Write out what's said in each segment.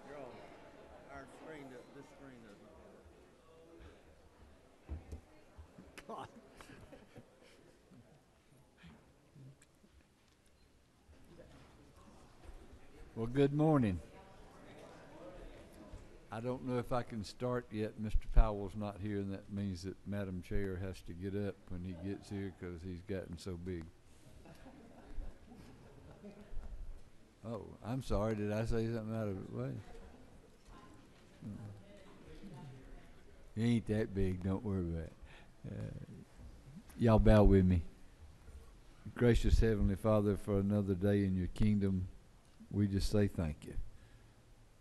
You're on. Our screen, this screen doesn't work. God. Well, good morning. I don't know if I can start yet. Mr. Powell's not here, and that means that Madam Chair has to get up when he gets here because he's gotten so big. Oh, I'm sorry. Did I say something out of the way? He ain't that big. Don't worry about it. Y'all bow with me. Gracious Heavenly Father, for another day in your kingdom, we just say thank you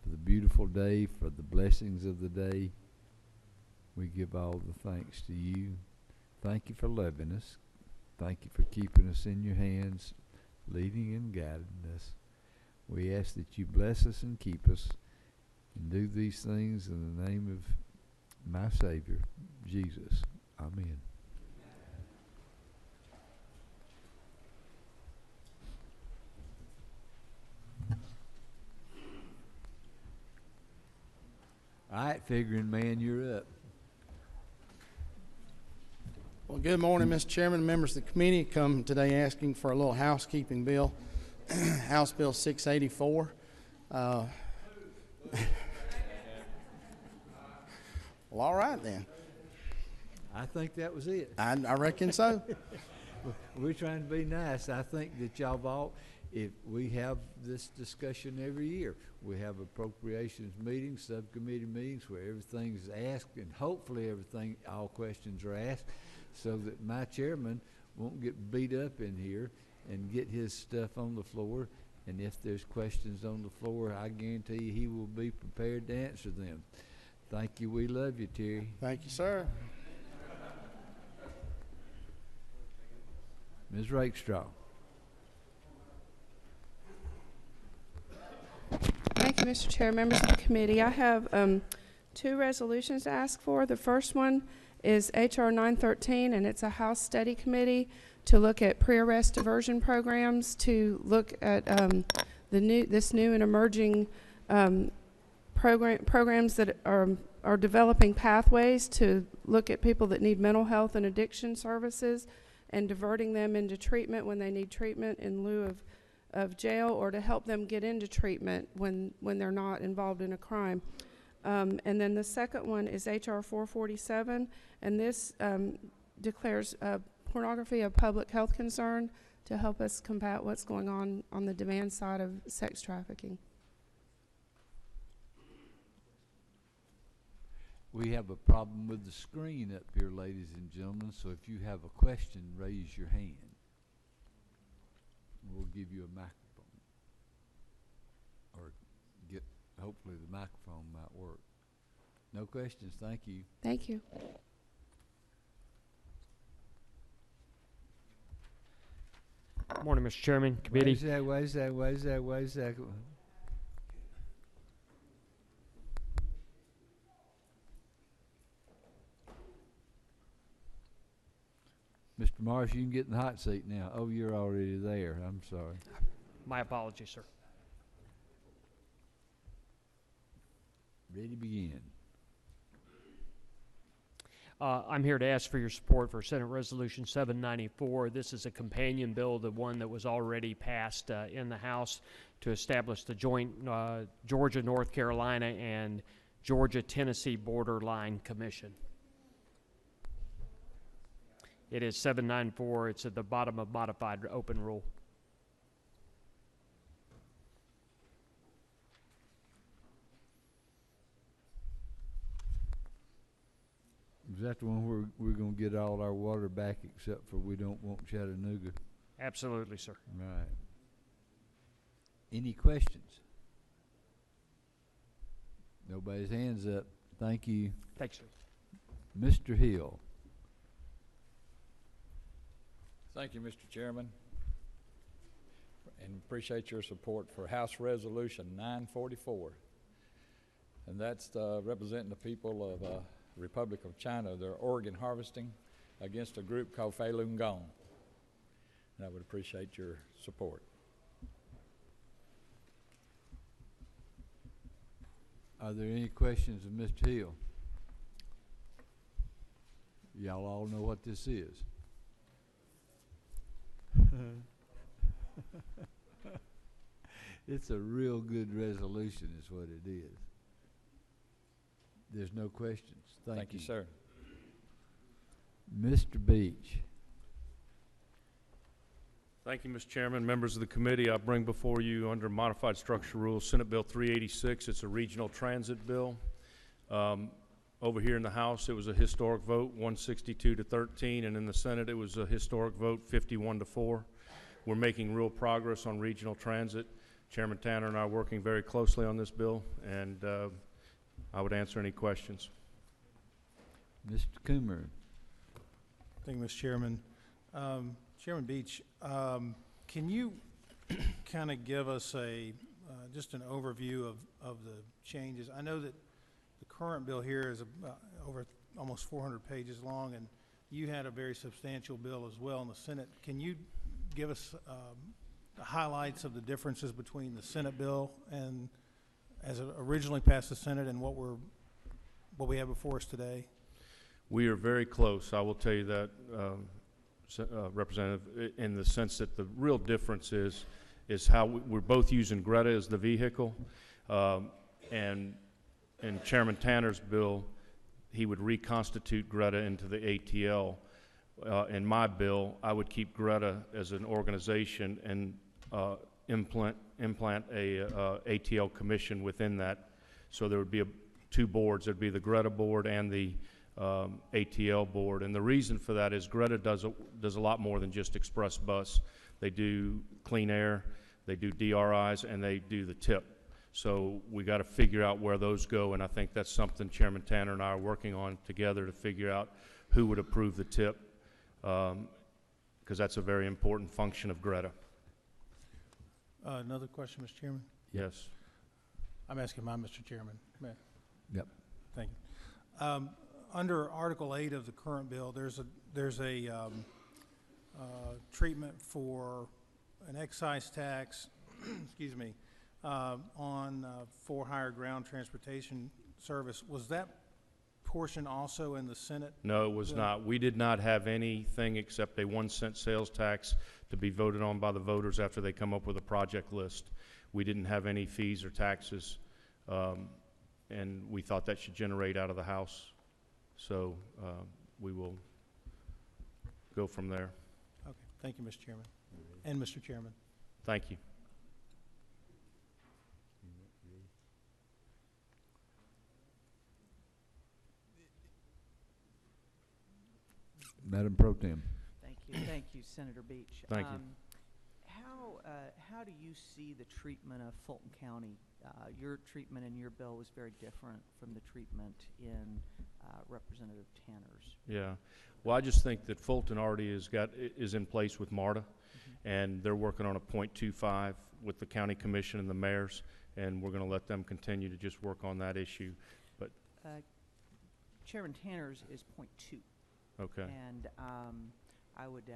for the beautiful day, for the blessings of the day. We give all the thanks to you. Thank you for loving us. Thank you for keeping us in your hands, leading and guiding us. We ask that you bless us and keep us, and do these things in the name of my Savior, Jesus. Amen. All right, figuring man, you're up. Well, good morning, Mr. Chairman, members of the committee. Come today asking for a little housekeeping bill, House Bill 684. Well, all right then. I think that was it. I reckon so. We're trying to be nice. I think that y'all all, if we have this discussion every year, we have appropriations meetings, subcommittee meetings where everything's asked, and hopefully all questions are asked, so that my chairman won't get beat up in here and get his stuff on the floor. And if there's questions on the floor, I guarantee you he will be prepared to answer them. Thank you. We love you, Terry. Thank you, sir. Ms. Rakestraw. Thank you, Mr. Chair, members of the committee. I have two resolutions to ask for. The first one is H.R. 913, and it's a House Study Committee to look at pre-arrest diversion programs, to look at this new and emerging programs that are developing pathways to look at people that need mental health and addiction services and diverting them into treatment when they need treatment in lieu of jail, or to help them get into treatment when they're not involved in a crime. And then the second one is H.R. 447, and this declares pornography a public health concern to help us combat what's going on the demand side of sex trafficking. We have a problem with the screen up here, ladies and gentlemen, so if you have a question, raise your hand. We'll give you a microphone. Or hopefully the microphone might work. No questions, thank you. Thank you. Morning, Mr. Chairman, committee. Wait a second. Mr. Morris, you can get in the hot seat now. Oh, you're already there. I'm sorry. My apologies, sir. Ready to begin. I'm here to ask for your support for Senate Resolution 794. This is a companion bill to one that was already passed in the House to establish the joint Georgia-North Carolina and Georgia-Tennessee Borderline Commission. It is 794. It's at the bottom of modified open rule. Is that the one where we're going to get all our water back except for we don't want Chattanooga? Absolutely, sir. Right. Any questions? Nobody's hands up. Thank you. Thanks, sir. Mr. Hill. Thank you, Mr. Chairman, and appreciate your support for House Resolution 944. And that's representing the people of the Republic of China. They're organ harvesting against a group called Falun Gong. And I would appreciate your support. Are there any questions of Mr. Hill? Y'all all know what this is. It's a real good resolution is what it is. There's no questions. Thank you, sir. Mr. Beach. Thank you, Mr. Chairman. Members of the committee, I bring before you under modified structure rules Senate Bill 386. It's a regional transit bill. Over here in the House, it was a historic vote, 162 to 13, and in the Senate, it was a historic vote, 51 to 4. We're making real progress on regional transit. Chairman Tanner and I are working very closely on this bill, and I would answer any questions. Mr. Coomer. Thank you, Mr. Chairman. Chairman Beach, can you kind of give us a just an overview of the changes? I know that the current bill here is over almost 400 pages long, and you had a very substantial bill as well in the Senate. Can you give us the highlights of the differences between the Senate bill and as it originally passed the Senate and what we have before us today? We are very close, I will tell you that, Representative, in the sense that the real difference is how we're both using Greta as the vehicle, and in Chairman Tanner's bill, he would reconstitute Greta into the ATL. In my bill, I would keep Greta as an organization and implant a ATL commission within that. So there would be two boards. There'd be the Greta board and the ATL board, and the reason for that is Greta does a lot more than just express bus. They do clean air, they do DRIs, and they do the TIP. So we got to figure out where those go, and I think that's something Chairman Tanner and I are working on together to figure out who would approve the TIP, because that's a very important function of Greta. Another question, Mr. Chairman? Yes. I'm asking mine, Mr. Chairman. Yep. Thank you. Under Article 8 of the current bill, there's a treatment for an excise tax, excuse me, on for hire ground transportation service. Was that portion also in the Senate? No, it was not. We did not have anything except a 1-cent sales tax to be voted on by the voters after they come up with a project list. We didn't have any fees or taxes, and we thought that should generate out of the House. So we will go from there. Okay. Thank you, Mr. Chairman. And Mr. Chairman. Thank you. Madam Pro Tem. Thank you, Senator Beach. Thank you. How do you see the treatment of Fulton County? Your treatment in your bill was very different from the treatment in Representative Tanner's. Yeah. Well, I just think that Fulton already is in place with MARTA, and they're working on a .25 with the county commission and the mayors, and we're going to let them continue to just work on that issue. But Chairman Tanner's is .2. okay. And I would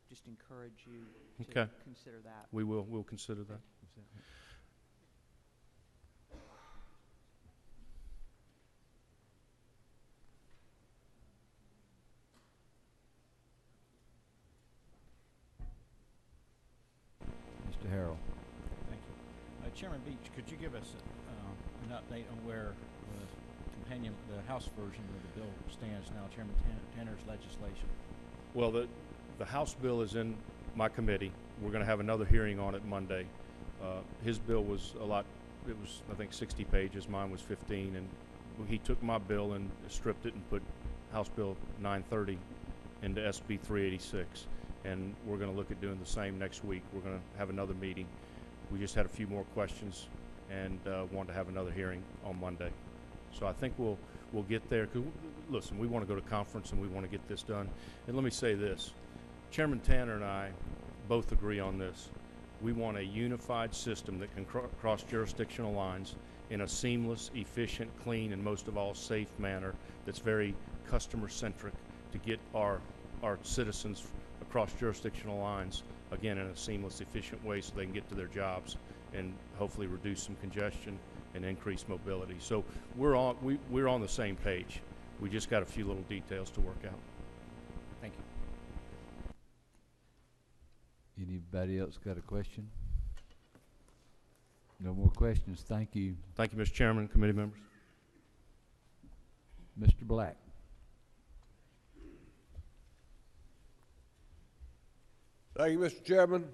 just encourage you to Okay. consider that. We'll consider that. Mr. Harrell. Thank you. Chairman Beach, could you give us an update on where the House version of the bill stands now, Chairman Tanner's legislation? Well, the House bill is in my committee. We're going to have another hearing on it Monday. His bill was it was, I think, 60 pages. Mine was 15, and he took my bill and stripped it and put House Bill 930 into SB 386. And we're going to look at doing the same next week. We're going to have another meeting. We just had a few more questions and want to have another hearing on Monday. So I think we'll get there. 'Cause listen, we want to go to conference and we want to get this done. And let me say this. Chairman Tanner and I both agree on this. We want a unified system that can cross jurisdictional lines in a seamless, efficient, clean, and most of all safe manner that's very customer-centric to get our citizens across jurisdictional lines, again, in a seamless, efficient way so they can get to their jobs and hopefully reduce some congestion and increased mobility. So we're on the same page. We just got a few little details to work out. Thank you. Anybody else got a question? No more questions. Thank you. Thank you, Mr. Chairman, committee members. Mr. Black. Thank you, Mr. Chairman.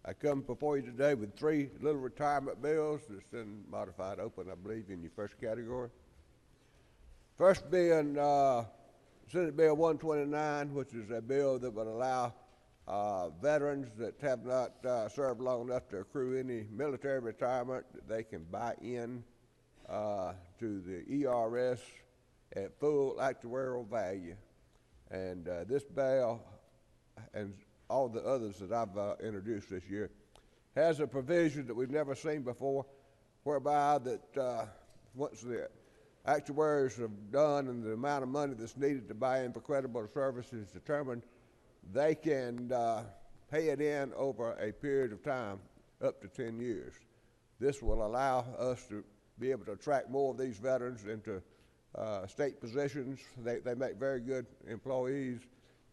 I come before you today with 3 little retirement bills that's in modified open, I believe, in your first category. First being Senate Bill 129, which is a bill that would allow veterans that have not served long enough to accrue any military retirement that they can buy in to the ERS at full actuarial value. And this bill and all the others that I've introduced this year has a provision that we've never seen before, whereby that once the actuaries have done and the amount of money that's needed to buy in for credible services is determined, they can pay it in over a period of time up to 10 years. This will allow us to be able to attract more of these veterans into state positions. They make very good employees.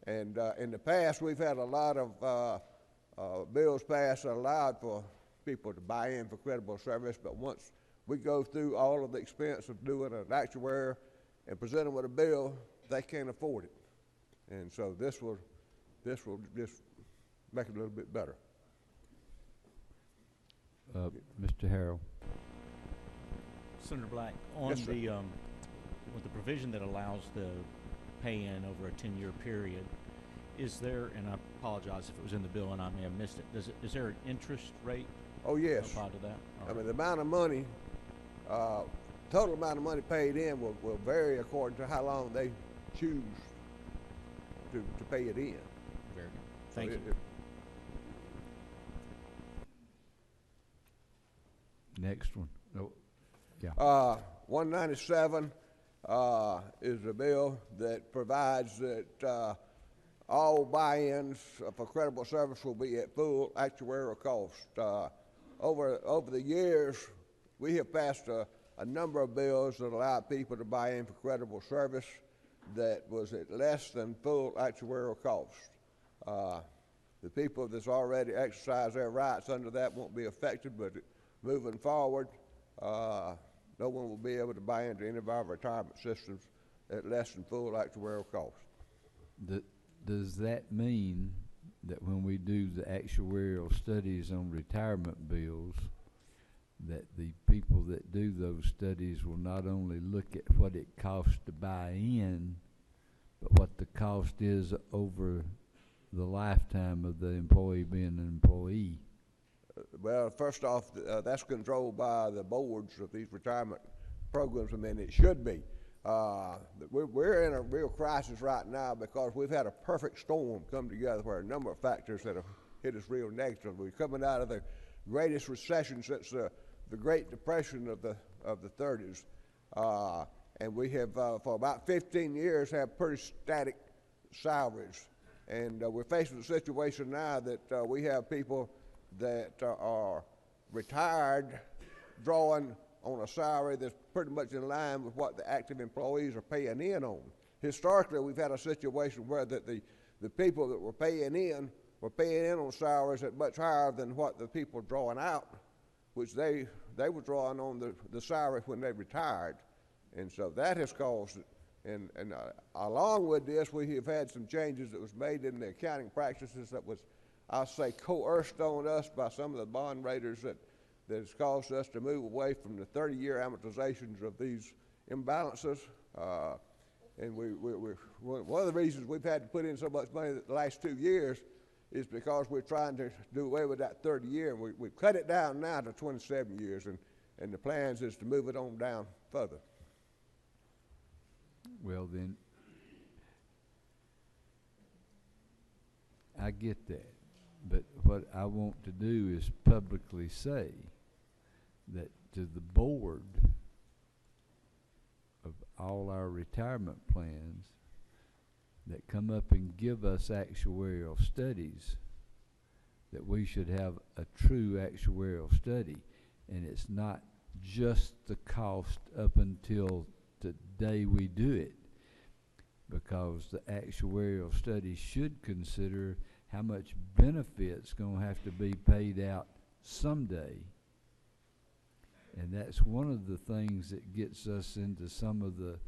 And in the past, we've had a lot of bills passed that allowed for people to buy in for credible service, but once we go through all of the expense of doing an actuary and present them with a bill, they can't afford it. And so this will just make it a little bit better. Mr. Harrell. Senator Black, on Yes, sir. with the provision that allows the pay-in over a 10-year period, is there, and I apologize if it was in the bill and I may have missed it, is there an interest rate Oh, yes. applied to that? All I right. mean, the amount of money, total amount of money paid in will vary according to how long they choose to pay it in. Very good. Thank So you. Next one. Oh, yeah. 197 is a bill that provides that all buy-ins for credible service will be at full actuarial cost. Over the years, we have passed a number of bills that allow people to buy in for credible service that was at less than full actuarial cost. The people that's already exercised their rights under that won't be affected, but moving forward, no one will be able to buy into any of our retirement systems at less than full actuarial cost. Does that mean that when we do the actuarial studies on retirement bills, that the people that do those studies will not only look at what it costs to buy in, but what the cost is over the lifetime of the employee being an employee? Well, first off, that's controlled by the boards of these retirement programs. I mean, it should be. We're in a real crisis right now because we've had a perfect storm come together where a number of factors that have hit us real negative. We're coming out of the greatest recession since the Great Depression of the 30s. And we have, for about 15 years, had pretty static salaries. And we're facing a situation now that we have people that are retired drawing on a salary that's pretty much in line with what the active employees are paying in on. Historically, we've had a situation where that the people that were paying in on salaries at much higher than what the people drawing out, which they were drawing on the salary when they retired. And so that has caused it. And along with this, we have had some changes that was made in the accounting practices that was, I'll say, coerced on us by some of the bond raters that has caused us to move away from the 30-year amortizations of these imbalances. And one of the reasons we've had to put in so much money the last 2 years is because we're trying to do away with that 30-year, and we've cut it down now to 27 years, and the plans is to move it on down further. Well, then, I get that. But what I want to do is publicly say that to the board of all our retirement plans that come up and give us actuarial studies, that we should have a true actuarial study. And it's not just the cost up until the day we do it, because the actuarial study should consider how much benefit's going to have to be paid out someday. And that's one of the things that gets us into some of the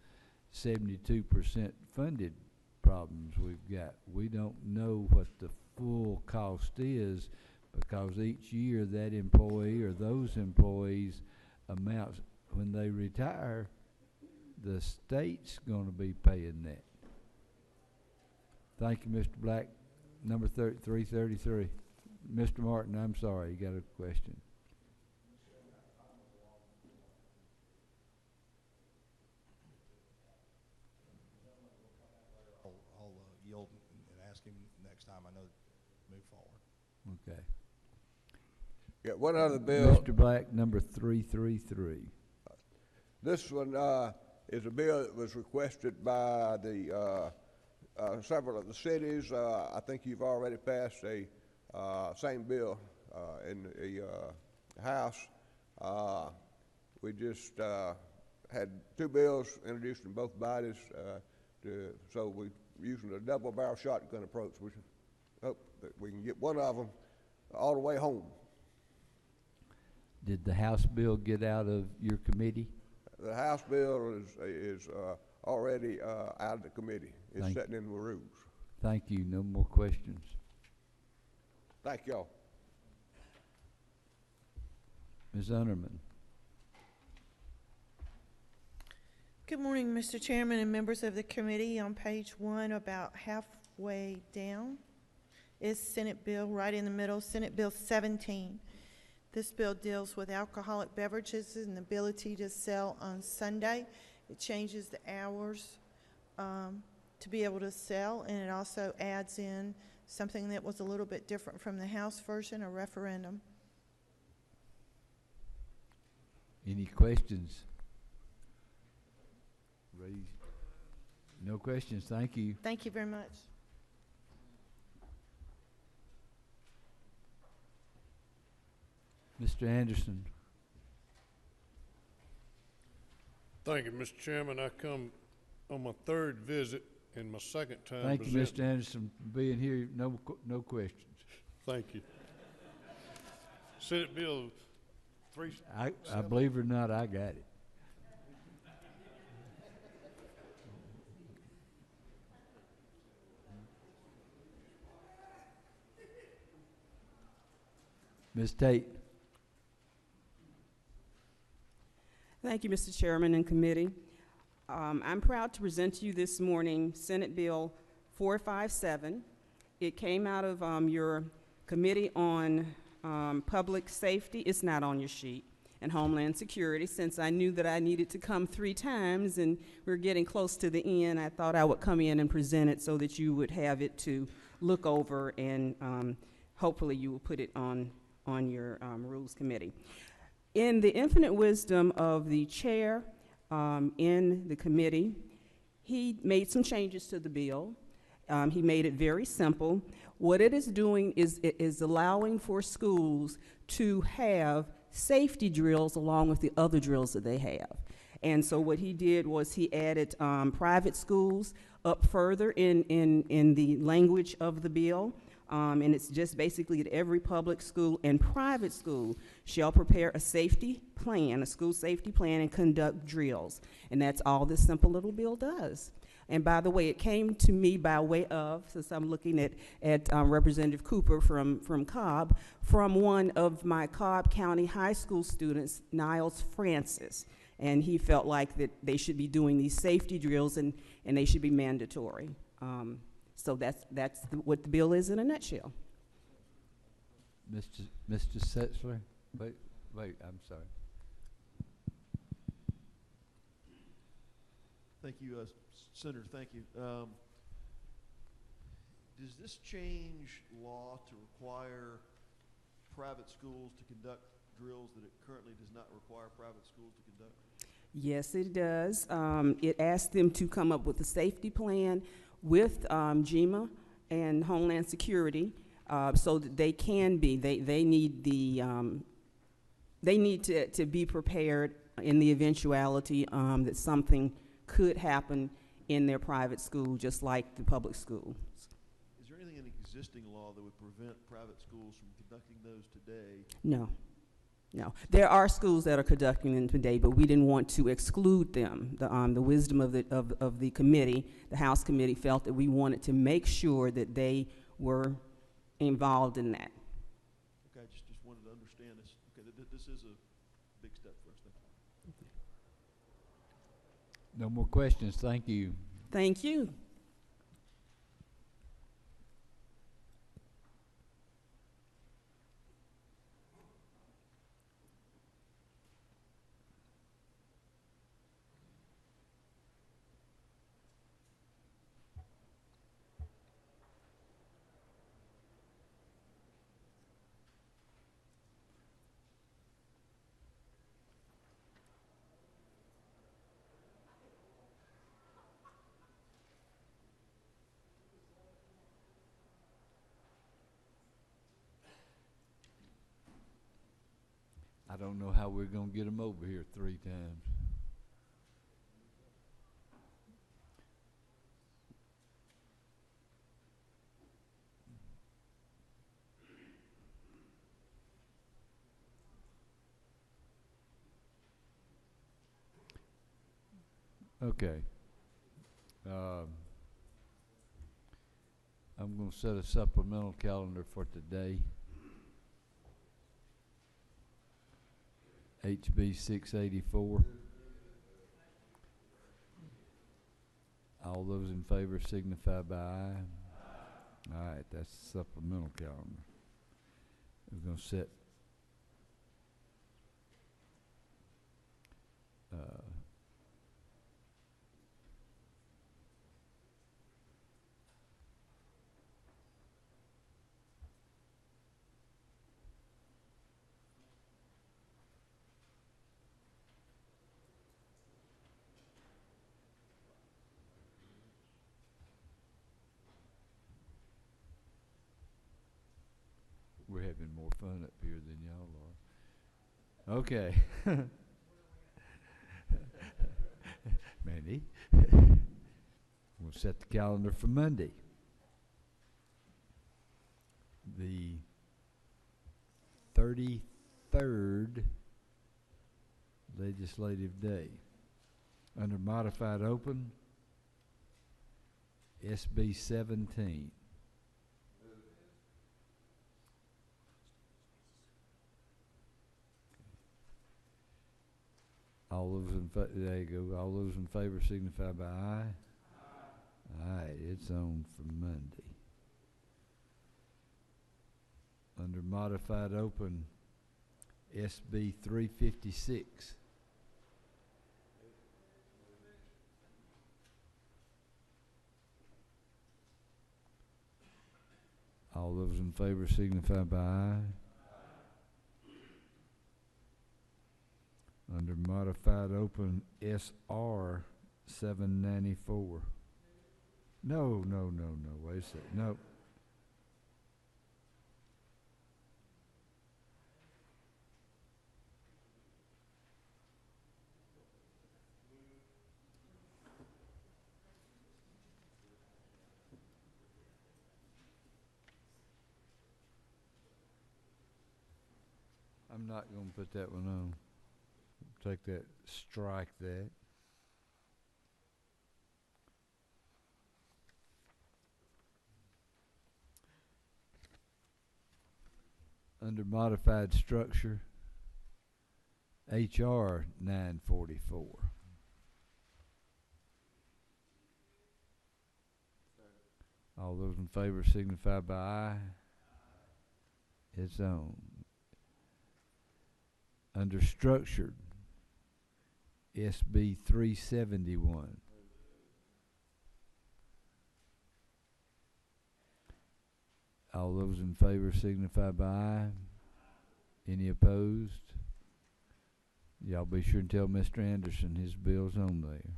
72% funded problems we've got. We don't know what the full cost is, because each year that employee or those employees amounts, when they retire, the state's going to be paying that. Thank you, Mr. Black. Number 333. Mr. Martin, I'm sorry, you got a question. I'll yield and ask him next time I know move forward. Okay. Yeah, one other bill. Mr. Black, number 333. This one is a bill that was requested by the several of the cities. I think you've already passed a same bill in the House. We just had two bills introduced in both bodies, so we're using a double barrel shotgun approach. We hope that we can get one of them all the way home. Did the House bill get out of your committee? The House bill is already out of the committee. It's sitting in the rules. Thank you. No more questions. Thank y'all. Ms. Underman. Good morning, Mr. Chairman and members of the committee. On page 1, about halfway down, is Senate Bill, right in the middle, Senate Bill 17. This bill deals with alcoholic beverages and the ability to sell on Sunday. It changes the hours to be able to sell, and it also adds in something that was a little bit different from the House version, a referendum. Any questions? Raise. No questions. Thank you. Thank you very much. Mr. Anderson. Thank you, Mr. Chairman. I come on my third visit and my second time. Thank you, Mr. Anderson, for being here. No questions. Thank you. Senate Bill 3. I believe it or not, I got it. Ms. Tate. Thank you, Mr. Chairman and committee. I'm proud to present to you this morning Senate Bill 457. It came out of your Committee on Public Safety. It's not on your sheet. And Homeland Security. Since I knew that I needed to come 3 times and we're getting close to the end, I thought I would come in and present it so that you would have it to look over, and hopefully you will put it on your Rules Committee. In the infinite wisdom of the chair in the committee, he made some changes to the bill. He made it very simple. What it is doing is allowing for schools to have safety drills along with the other drills that they have. And so what he did was he added private schools up further in the language of the bill. And it's just basically that every public school and private school shall prepare a safety plan, a school safety plan, and conduct drills. And that's all this simple little bill does. And by the way, it came to me by way of, since I'm looking at Representative Cooper from Cobb, from one of my Cobb County High School students, Niles Francis. And he felt like that they should be doing these safety drills and they should be mandatory. So that's what the bill is in a nutshell. Mr. Setzler? Wait, I'm sorry. Thank you, Senator, thank you. Does this change law to require private schools to conduct drills that it currently does not require private schools to conduct? Yes, it does. It asks them to come up with a safety plan with GEMA and Homeland Security so that they can be, they need the they need to be prepared in the eventuality that something could happen in their private school, just like the public school. Is there anything in existing law that would prevent private schools from conducting those today? No. No. There are schools that are conducting them today, but we didn't want to exclude them. The wisdom of the committee, the House committee, felt that we wanted to make sure that they were involved in that. Okay, just wanted to understand this. Okay, this is a big step for us. Thank you. No more questions. Thank you. Thank you. I don't know how we're going to get them over here 3 times. Okay. I'm going to set a supplemental calendar for today. HB 684. All those in favor signify by aye. All right, that's the supplemental calendar. We're going to set we're having more fun up here than y'all are. Okay. Mandy. We'll set the calendar for Monday. The 33rd legislative day. Under modified open, SB 17. All those in there you go. All those in favor signify by aye. Aye, it's on for Monday. Under modified open, SB 356. All those in favor signify by aye. Under modified open, SR 794. No, wait a second, no. I'm not going to put that one on. Take that, strike that. Under modified structure, HR 944. All those in favor signify by aye. It's on. Under structured, SB 371. All those in favor signify by aye. Any opposed? Y'all be sure and tell Mr. Anderson his bill's on there.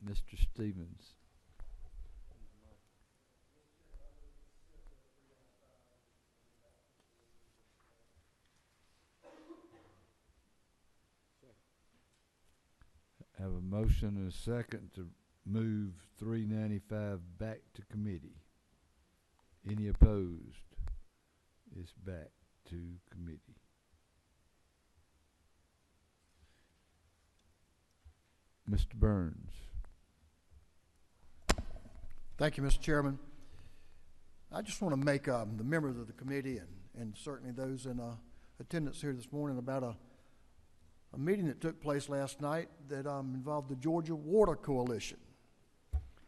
Mr. Stevens. Have a motion and a second to move 395 back to committee. Any opposed? It's back to committee. Mr. Burns. Thank you, Mr. Chairman. I just want to make the members of the committee and certainly those in attendance here this morning about a meeting that took place last night that involved the Georgia Water Coalition.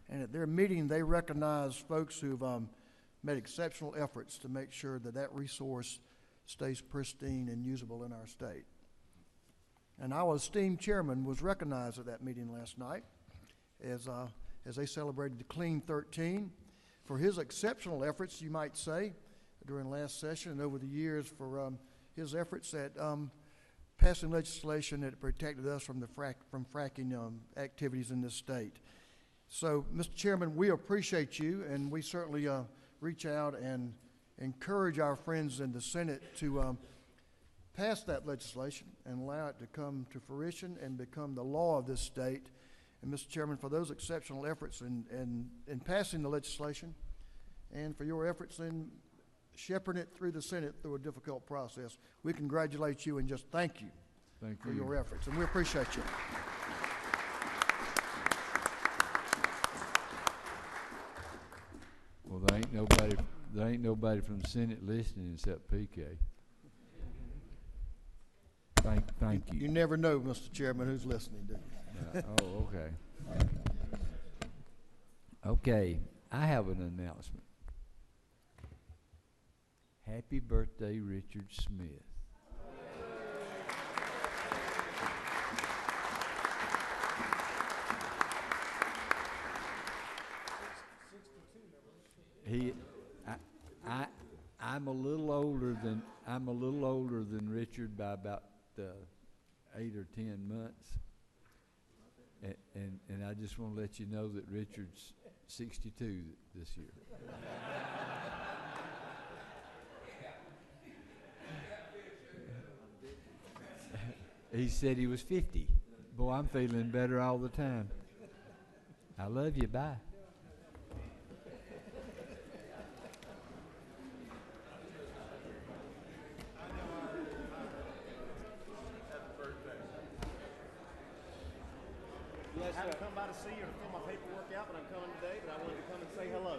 And at their meeting, they recognized folks who've made exceptional efforts to make sure that that resource stays pristine and usable in our state. And our esteemed chairman was recognized at that meeting last night as they celebrated the Clean 13 for his exceptional efforts, you might say, during last session and over the years for his efforts at passing legislation that protected us from fracking activities in this state. So, Mr. Chairman, we appreciate you, and we certainly reach out and encourage our friends in the Senate to pass that legislation and allow it to come to fruition and become the law of this state. And Mr. Chairman, for those exceptional efforts in passing the legislation and for your efforts in shepherding it through the Senate through a difficult process, we congratulate you and just thank you for your efforts, and we appreciate you. Well, there ain't nobody from the Senate listening except PK. Thank you. You never know, Mr. Chairman, who's listening, do you? Oh, okay. Okay, I have an announcement. Happy birthday, Richard Smith. I'm a little older than Richard by about 8 or 10 months, and I just want to let you know that Richard's 62 this year. He said he was 50. Boy, I'm feeling better all the time. I love you. Bye. I hadn't come by to see you or to fill my paperwork out, but I'm coming today, but I wanted to come and say hello.